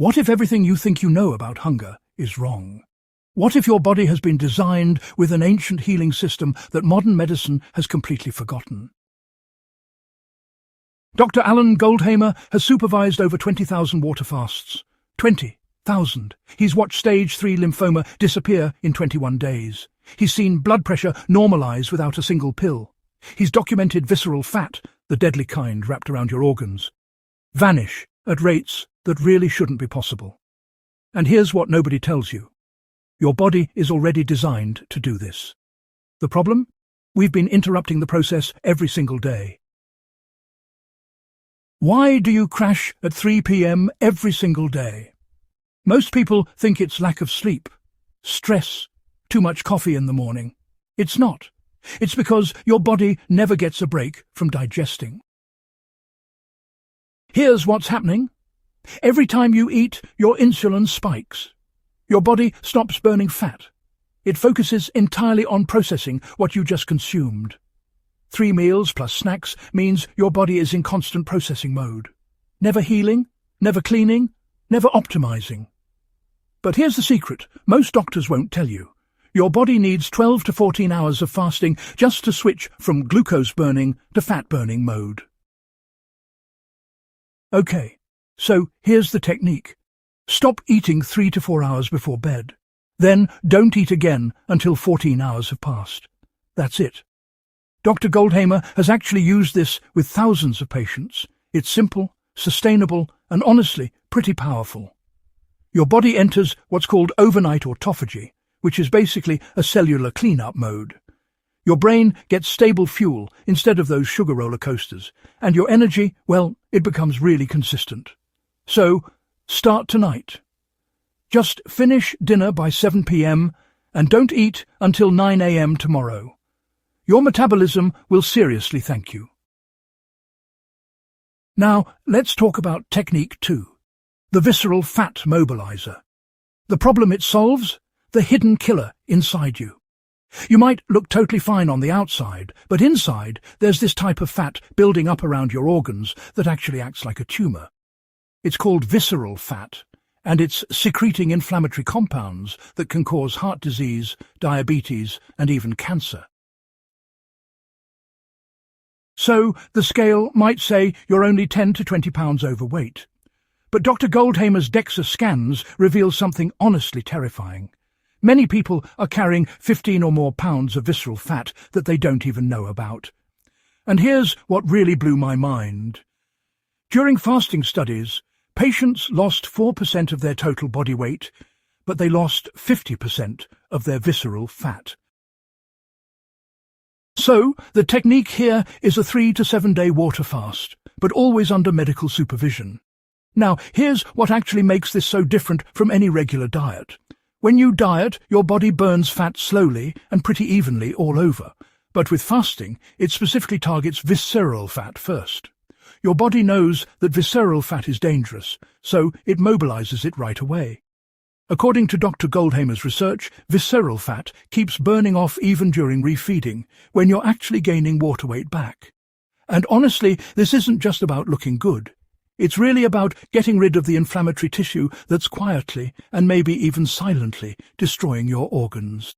What if everything you think you know about hunger is wrong? What if your body has been designed with an ancient healing system that modern medicine has completely forgotten? Dr. Alan Goldhamer has supervised over 20,000 water fasts. 20,000. He's watched stage 3 lymphoma disappear in 21 days. He's seen blood pressure normalize without a single pill. He's documented visceral fat, the deadly kind wrapped around your organs, vanish at rates that really shouldn't be possible. And here's what nobody tells you. Your body is already designed to do this. The problem? We've been interrupting the process every single day. Why do you crash at 3 p.m. every single day? Most people think it's lack of sleep, stress, too much coffee in the morning. It's not. It's because your body never gets a break from digesting. Here's what's happening. Every time you eat, your insulin spikes. Your body stops burning fat. It focuses entirely on processing what you just consumed. 3 meals plus snacks means your body is in constant processing mode. Never healing, never cleaning, never optimizing. But here's the secret most doctors won't tell you. Your body needs 12 to 14 hours of fasting just to switch from glucose burning to fat burning mode. Okay, so here's the technique. Stop eating 3 to 4 hours before bed. Then don't eat again until 14 hours have passed. That's it. Dr. Goldhamer has actually used this with thousands of patients. It's simple, sustainable, and honestly pretty powerful. Your body enters what's called overnight autophagy, which is basically a cellular cleanup mode. Your brain gets stable fuel instead of those sugar roller coasters, and your energy, well, it becomes really consistent. So, start tonight. Just finish dinner by 7 p.m. and don't eat until 9 a.m. tomorrow. Your metabolism will seriously thank you. Now, let's talk about technique 2, the visceral fat mobilizer. The problem it solves? The hidden killer inside you. You might look totally fine on the outside, but inside there's this type of fat building up around your organs that actually acts like a tumor. It's called visceral fat, and it's secreting inflammatory compounds that can cause heart disease, diabetes, and even cancer. So the scale might say you're only 10 to 20 pounds overweight. But Dr. Goldhamer's DEXA Scans reveal something honestly terrifying. Many people are carrying 15 or more pounds of visceral fat that they don't even know about. And here's what really blew my mind. During fasting studies, patients lost 4% of their total body weight, but they lost 50% of their visceral fat. So, the technique here is a 3 to 7 day water fast, but always under medical supervision. Now, here's what actually makes this so different from any regular diet. When you diet, your body burns fat slowly and pretty evenly all over. But with fasting, it specifically targets visceral fat first. Your body knows that visceral fat is dangerous, so it mobilizes it right away. According to Dr. Goldhamer's research, visceral fat keeps burning off even during refeeding, when you're actually gaining water weight back. And honestly, this isn't just about looking good. It's really about getting rid of the inflammatory tissue that's quietly and maybe even silently destroying your organs.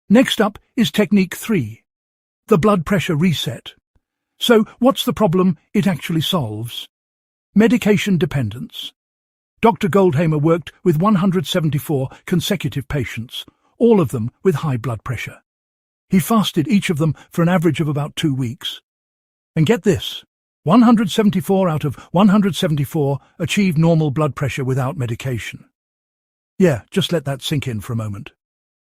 Next up is technique 3, the blood pressure reset. So what's the problem it actually solves? Medication dependence. Dr. Goldhamer worked with 174 consecutive patients, all of them with high blood pressure. He fasted each of them for an average of about 2 weeks. And get this, 174 out of 174 achieved normal blood pressure without medication. Yeah, just let that sink in for a moment.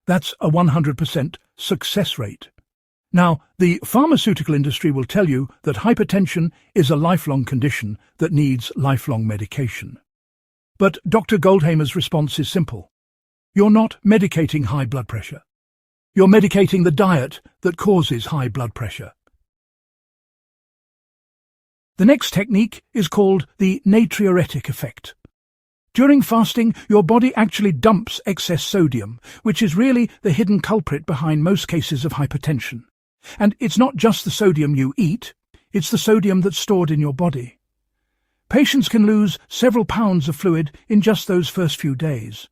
That's a 100% success rate. Now, the pharmaceutical industry will tell you that hypertension is a lifelong condition that needs lifelong medication. But Dr. Goldhamer's response is simple. You're not medicating high blood pressure. You're medicating the diet that causes high blood pressure. The next technique is called the Natriuretic Effect. During fasting, your body actually dumps excess sodium, which is really the hidden culprit behind most cases of hypertension. And it's not just the sodium you eat, it's the sodium that's stored in your body. Patients can lose several pounds of fluid in just those first few days.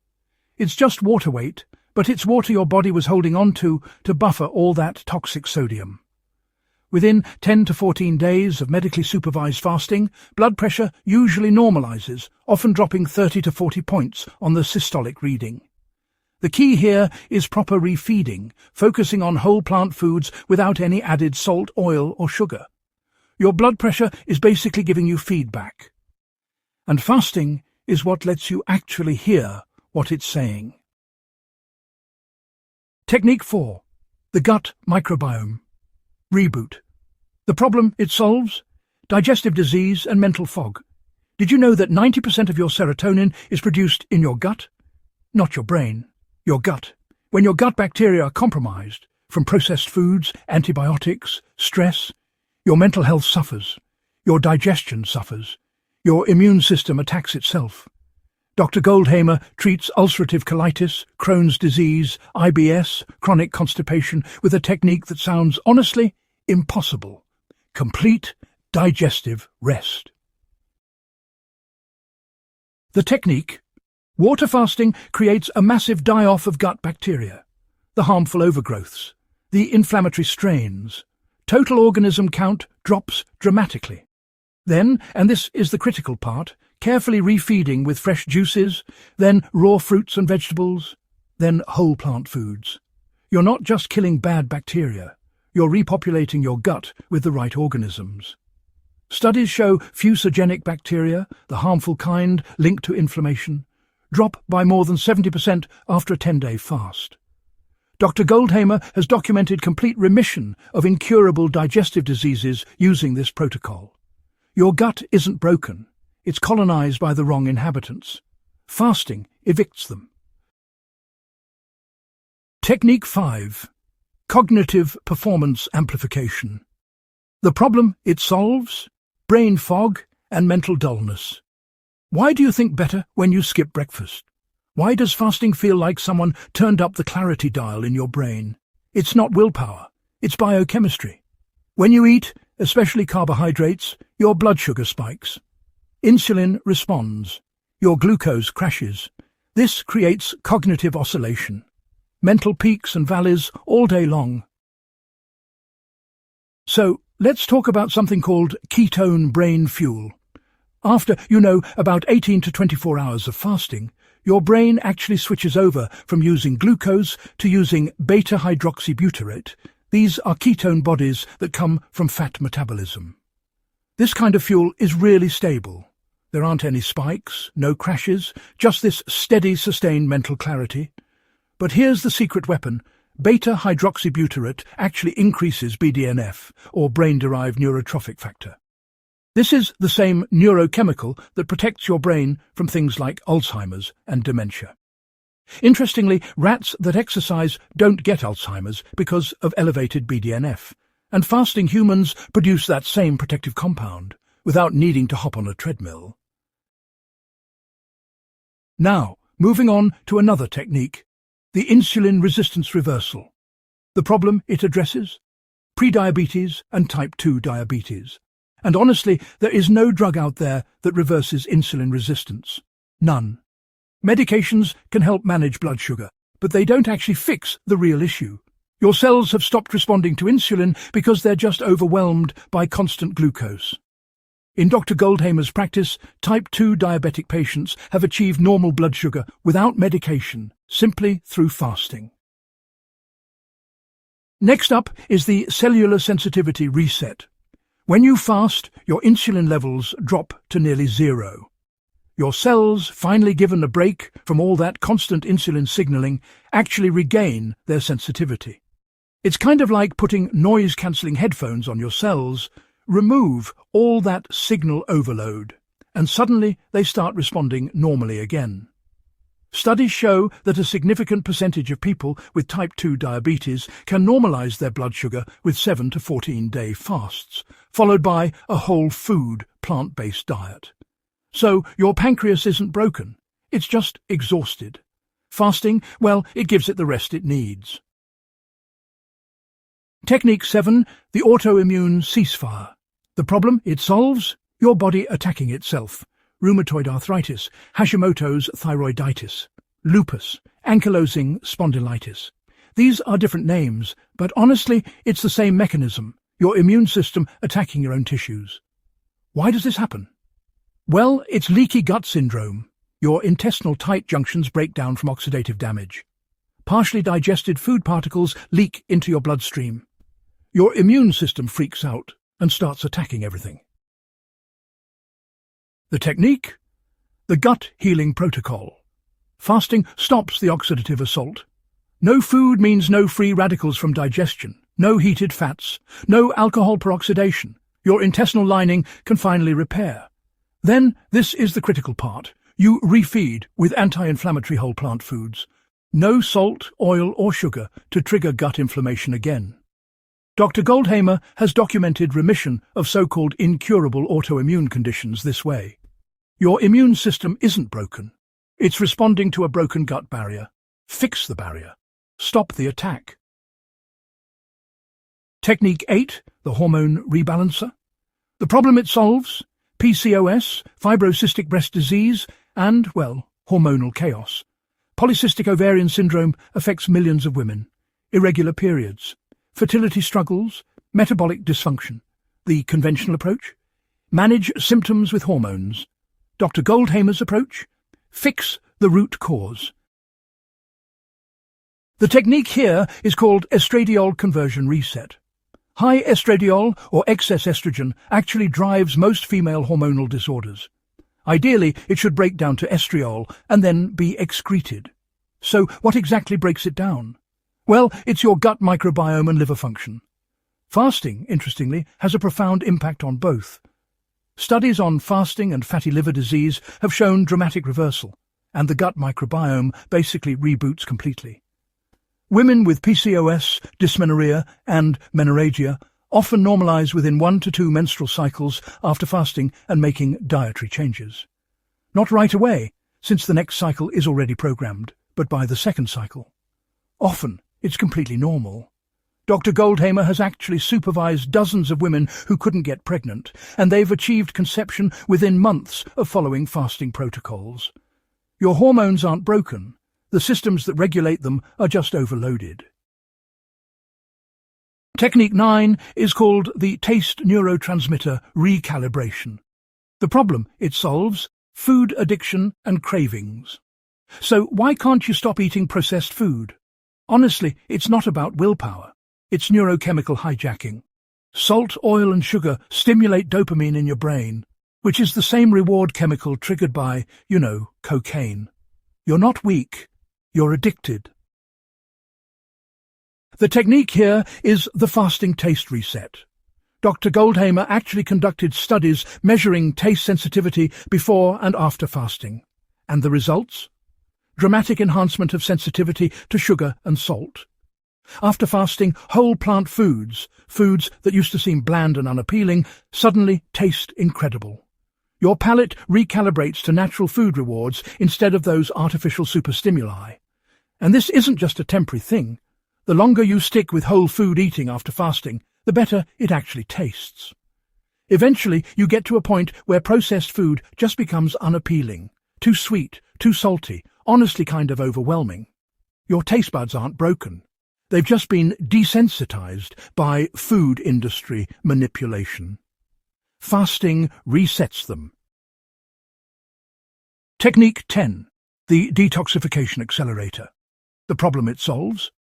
It's just water weight, but it's water your body was holding on to buffer all that toxic sodium. Within 10 to 14 days of medically supervised fasting, blood pressure usually normalizes, often dropping 30 to 40 points on the systolic reading. The key here is proper refeeding, focusing on whole plant foods without any added salt, oil, or sugar. Your blood pressure is basically giving you feedback. And fasting is what lets you actually hear what it's saying. Technique 4. The gut microbiome. Reboot. The problem it solves? Digestive disease and mental fog. Did you know that 90% of your serotonin is produced in your gut? Not your brain, your gut. When your gut bacteria are compromised, from processed foods, antibiotics, stress, your mental health suffers, your digestion suffers, your immune system attacks itself. Dr. Goldhamer treats ulcerative colitis, Crohn's disease, IBS, chronic constipation with a technique that sounds honestly impossible. Complete digestive rest. The technique. Water fasting creates a massive die-off of gut bacteria, the harmful overgrowths, the inflammatory strains. Total organism count drops dramatically. Then, and this is the critical part, carefully refeeding with fresh juices, then raw fruits and vegetables, then whole plant foods. You're not just killing bad bacteria, you're repopulating your gut with the right organisms. Studies show fusogenic bacteria, the harmful kind linked to inflammation, drop by more than 70% after a 10-day fast. Dr. Goldhamer has documented complete remission of incurable digestive diseases using this protocol. Your gut isn't broken, it's colonized by the wrong inhabitants. Fasting evicts them. Technique 5. Cognitive performance amplification. The problem it solves? Brain fog and mental dullness. Why do you think better when you skip breakfast? Why does fasting feel like someone turned up the clarity dial in your brain? It's not willpower, it's biochemistry. When you eat, especially carbohydrates, your blood sugar spikes. Insulin responds. Your glucose crashes. This creates cognitive oscillation. Mental peaks and valleys all day long. So, let's talk about something called ketone brain fuel. After, about 18 to 24 hours of fasting, your brain actually switches over from using glucose to using beta-hydroxybutyrate. These are ketone bodies that come from fat metabolism. This kind of fuel is really stable. There aren't any spikes, no crashes, just this steady, sustained mental clarity. But here's the secret weapon. Beta-hydroxybutyrate actually increases BDNF, or brain-derived neurotrophic factor. This is the same neurochemical that protects your brain from things like Alzheimer's and dementia. Interestingly, rats that exercise don't get Alzheimer's because of elevated BDNF, and fasting humans produce that same protective compound without needing to hop on a treadmill. Now, moving on to another technique, the insulin resistance reversal. The problem it addresses? Prediabetes and type 2 diabetes. And honestly, there is no drug out there that reverses insulin resistance. None. Medications can help manage blood sugar, but they don't actually fix the real issue. Your cells have stopped responding to insulin because they're just overwhelmed by constant glucose. In Dr. Goldhamer's practice, type 2 diabetic patients have achieved normal blood sugar without medication, simply through fasting. Next up is the cellular sensitivity reset. When you fast, your insulin levels drop to nearly zero. Your cells, finally given a break from all that constant insulin signaling, actually regain their sensitivity. It's kind of like putting noise-cancelling headphones on your cells. Remove all that signal overload, and suddenly they start responding normally again. Studies show that a significant percentage of people with type 2 diabetes can normalize their blood sugar with 7 to 14-day fasts, followed by a whole food, plant-based diet. So your pancreas isn't broken, it's just exhausted. Fasting, well, it gives it the rest it needs. Technique 7, the autoimmune ceasefire. The problem it solves? Your body attacking itself. Rheumatoid arthritis, Hashimoto's thyroiditis, lupus, ankylosing spondylitis. These are different names, but honestly, it's the same mechanism, your immune system attacking your own tissues. Why does this happen? Well, it's leaky gut syndrome. Your intestinal tight junctions break down from oxidative damage. Partially digested food particles leak into your bloodstream. Your immune system freaks out and starts attacking everything. The technique? The gut healing protocol. Fasting stops the oxidative assault. No food means no free radicals from digestion, no heated fats, no alcohol peroxidation. Your intestinal lining can finally repair. Then, this is the critical part. You refeed with anti-inflammatory whole plant foods. No salt, oil or sugar to trigger gut inflammation again. Dr. Goldhamer has documented remission of so-called incurable autoimmune conditions this way. Your immune system isn't broken. It's responding to a broken gut barrier. Fix the barrier. Stop the attack. Technique 8, the hormone rebalancer. The problem it solves? PCOS, fibrocystic breast disease, and, well, hormonal chaos. Polycystic ovarian syndrome affects millions of women. Irregular periods. Fertility struggles. Metabolic dysfunction. The conventional approach? Manage symptoms with hormones. Dr. Goldhamer's approach? Fix the root cause. The technique here is called estradiol conversion reset. High estradiol, or excess estrogen, actually drives most female hormonal disorders. Ideally, it should break down to estriol and then be excreted. So what exactly breaks it down? Well, it's your gut microbiome and liver function. Fasting, interestingly, has a profound impact on both. Studies on fasting and fatty liver disease have shown dramatic reversal, and the gut microbiome basically reboots completely. Women with PCOS, dysmenorrhea, and menorrhagia often normalize within 1 to 2 menstrual cycles after fasting and making dietary changes. Not right away, since the next cycle is already programmed, but by the second cycle. Often, it's completely normal. Dr. Goldhamer has actually supervised dozens of women who couldn't get pregnant, and they've achieved conception within months of following fasting protocols. Your hormones aren't broken. The systems that regulate them are just overloaded. Technique 9 is called the taste neurotransmitter recalibration. The problem it solves? Food addiction and cravings. So why can't you stop eating processed food? Honestly, it's not about willpower. It's neurochemical hijacking. Salt, oil and sugar stimulate dopamine in your brain, which is the same reward chemical triggered by, cocaine. You're not weak. You're addicted. The technique here is the fasting taste reset. Dr. Goldhamer actually conducted studies measuring taste sensitivity before and after fasting. And the results? Dramatic enhancement of sensitivity to sugar and salt. After fasting, whole plant foods that used to seem bland and unappealing, suddenly taste incredible. Your palate recalibrates to natural food rewards instead of those artificial superstimuli. And this isn't just a temporary thing. The longer you stick with whole food eating after fasting, the better it actually tastes. Eventually, you get to a point where processed food just becomes unappealing, too sweet, too salty, honestly kind of overwhelming. Your taste buds aren't broken. They've just been desensitized by food industry manipulation. Fasting resets them. Technique 10. The detoxification accelerator. The problem it solves?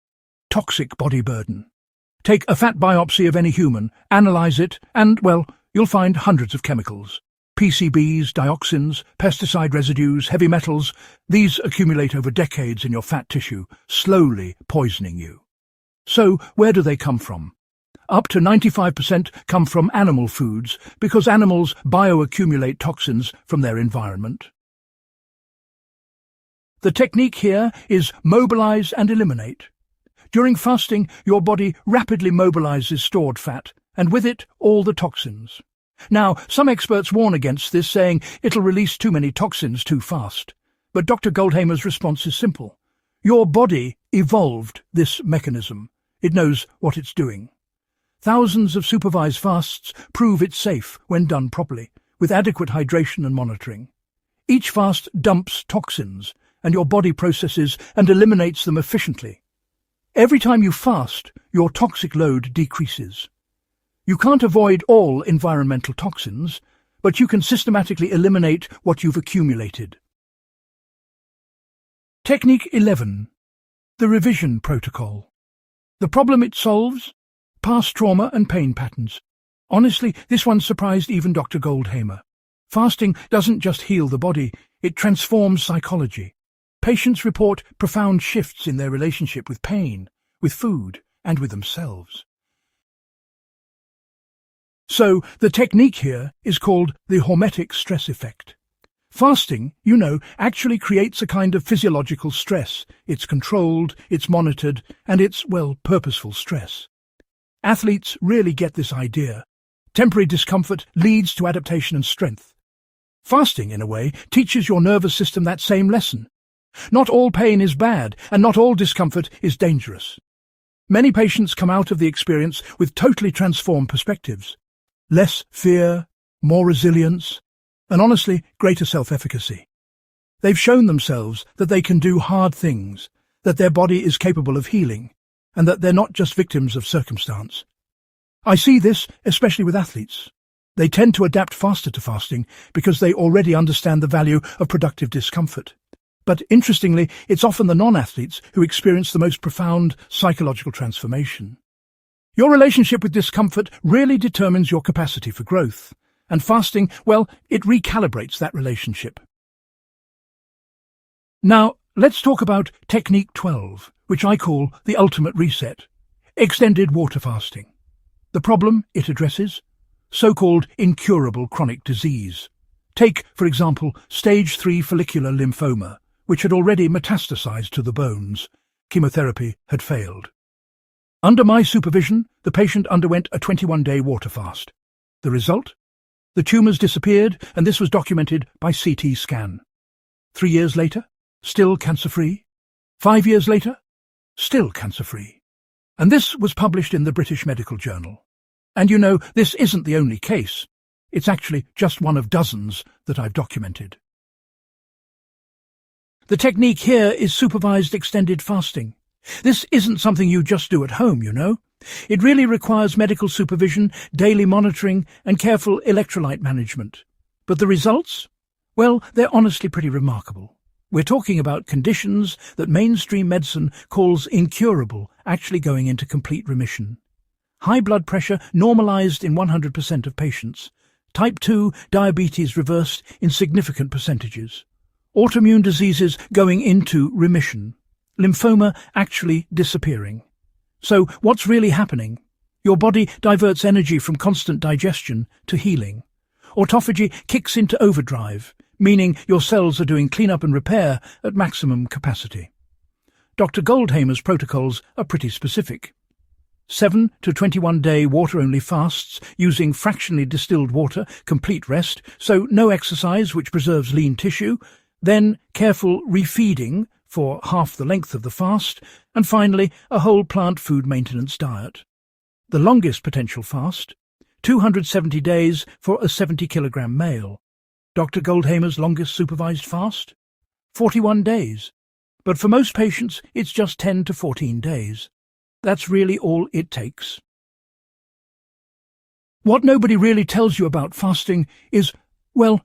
Toxic body burden. Take a fat biopsy of any human, analyze it, and, well, you'll find hundreds of chemicals. PCBs, dioxins, pesticide residues, heavy metals. These accumulate over decades in your fat tissue, slowly poisoning you. So, where do they come from? Up to 95% come from animal foods, because animals bioaccumulate toxins from their environment. The technique here is mobilize and eliminate. During fasting, your body rapidly mobilizes stored fat, and with it, all the toxins. Now, some experts warn against this, saying it'll release too many toxins too fast. But Dr. Goldhamer's response is simple. Your body evolved this mechanism. It knows what it's doing. Thousands of supervised fasts prove it's safe when done properly, with adequate hydration and monitoring. Each fast dumps toxins, and your body processes and eliminates them efficiently. Every time you fast, your toxic load decreases. You can't avoid all environmental toxins, but you can systematically eliminate what you've accumulated. Technique 11. The Revision Protocol. The problem it solves? Past trauma and pain patterns. Honestly, this one surprised even Dr. Goldhamer. Fasting doesn't just heal the body, it transforms psychology. Patients report profound shifts in their relationship with pain, with food, and with themselves. So, the technique here is called the hormetic stress effect. Fasting, actually creates a kind of physiological stress. It's controlled, it's monitored, and it's, purposeful stress. Athletes really get this idea. Temporary discomfort leads to adaptation and strength. Fasting, in a way, teaches your nervous system that same lesson. Not all pain is bad, and not all discomfort is dangerous. Many patients come out of the experience with totally transformed perspectives. Less fear, more resilience, and honestly, greater self-efficacy. They've shown themselves that they can do hard things, that their body is capable of healing, and that they're not just victims of circumstance. I see this especially with athletes. They tend to adapt faster to fasting because they already understand the value of productive discomfort. But interestingly, it's often the non-athletes who experience the most profound psychological transformation. Your relationship with discomfort really determines your capacity for growth, and fasting, it recalibrates that relationship. Now, let's talk about Technique 12, which I call the ultimate reset, extended water fasting. The problem it addresses? So-called incurable chronic disease. Take, for example, stage 3 follicular lymphoma, which had already metastasized to the bones. Chemotherapy had failed. Under my supervision, the patient underwent a 21-day water fast. The result? The tumours disappeared, and this was documented by CT scan. 3 years later, still cancer-free. 5 years later, still cancer-free. And this was published in the British Medical Journal. And this isn't the only case. It's actually just one of dozens that I've documented. The technique here is supervised extended fasting. This isn't something you just do at home, It really requires medical supervision, daily monitoring, and careful electrolyte management. But the results? They're honestly pretty remarkable. We're talking about conditions that mainstream medicine calls incurable, actually going into complete remission. High blood pressure normalized in 100% of patients. Type 2 diabetes reversed in significant percentages. Autoimmune diseases going into remission. Lymphoma actually disappearing. So what's really happening? Your body diverts energy from constant digestion to healing. Autophagy kicks into overdrive, meaning your cells are doing cleanup and repair at maximum capacity. Dr. Goldhamer's protocols are pretty specific. 7 to 21-day water-only fasts using fractionally distilled water, complete rest, so no exercise which preserves lean tissue, then careful refeeding for half the length of the fast, and finally a whole plant food maintenance diet. The longest potential fast, 270 days for a 70-kilogram male. Dr. Goldhamer's longest supervised fast? 41 days. But for most patients, it's just 10 to 14 days. That's really all it takes. What nobody really tells you about fasting is,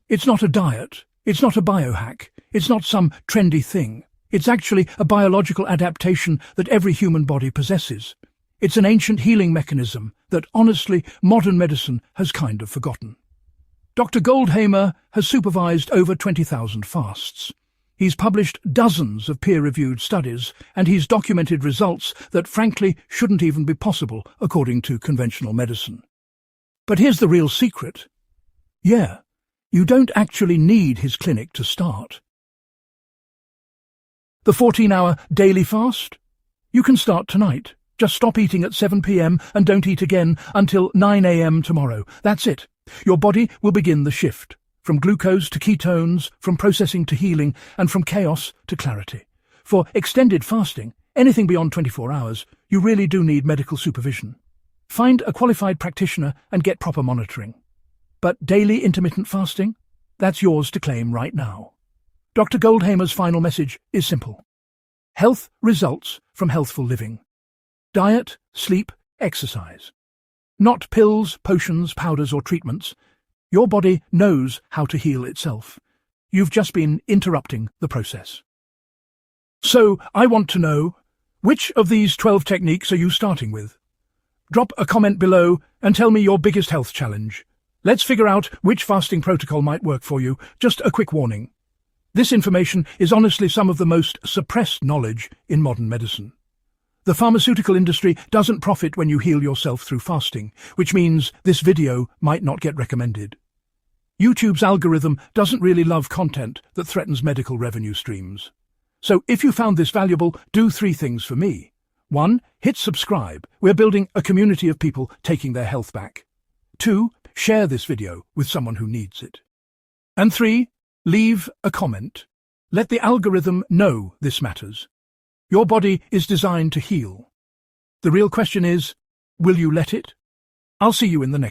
it's not a diet. It's not a biohack. It's not some trendy thing. It's actually a biological adaptation that every human body possesses. It's an ancient healing mechanism that, honestly, modern medicine has kind of forgotten. Dr. Goldhamer has supervised over 20,000 fasts. He's published dozens of peer-reviewed studies, and he's documented results that frankly shouldn't even be possible according to conventional medicine. But here's the real secret. You don't actually need his clinic to start. The 14-hour daily fast? You can start tonight. Just stop eating at 7 p.m. and don't eat again until 9 a.m. tomorrow. That's it. Your body will begin the shift. From glucose to ketones, from processing to healing, and from chaos to clarity. For extended fasting, anything beyond 24 hours, you really do need medical supervision. Find a qualified practitioner and get proper monitoring. But daily intermittent fasting? That's yours to claim right now. Dr. Goldhamer's final message is simple. Health results from healthful living. Diet, sleep, exercise. Not pills, potions, powders or treatments. Your body knows how to heal itself. You've just been interrupting the process. So, I want to know, which of these 12 techniques are you starting with? Drop a comment below and tell me your biggest health challenge. Let's figure out which fasting protocol might work for you. Just a quick warning. This information is honestly some of the most suppressed knowledge in modern medicine. The pharmaceutical industry doesn't profit when you heal yourself through fasting, which means this video might not get recommended. YouTube's algorithm doesn't really love content that threatens medical revenue streams. So if you found this valuable, do 3 things for me. 1. Hit subscribe. We're building a community of people taking their health back. 2. Share this video with someone who needs it. And 3. Leave a comment. Let the algorithm know this matters. Your body is designed to heal. The real question is, will you let it? I'll see you in the next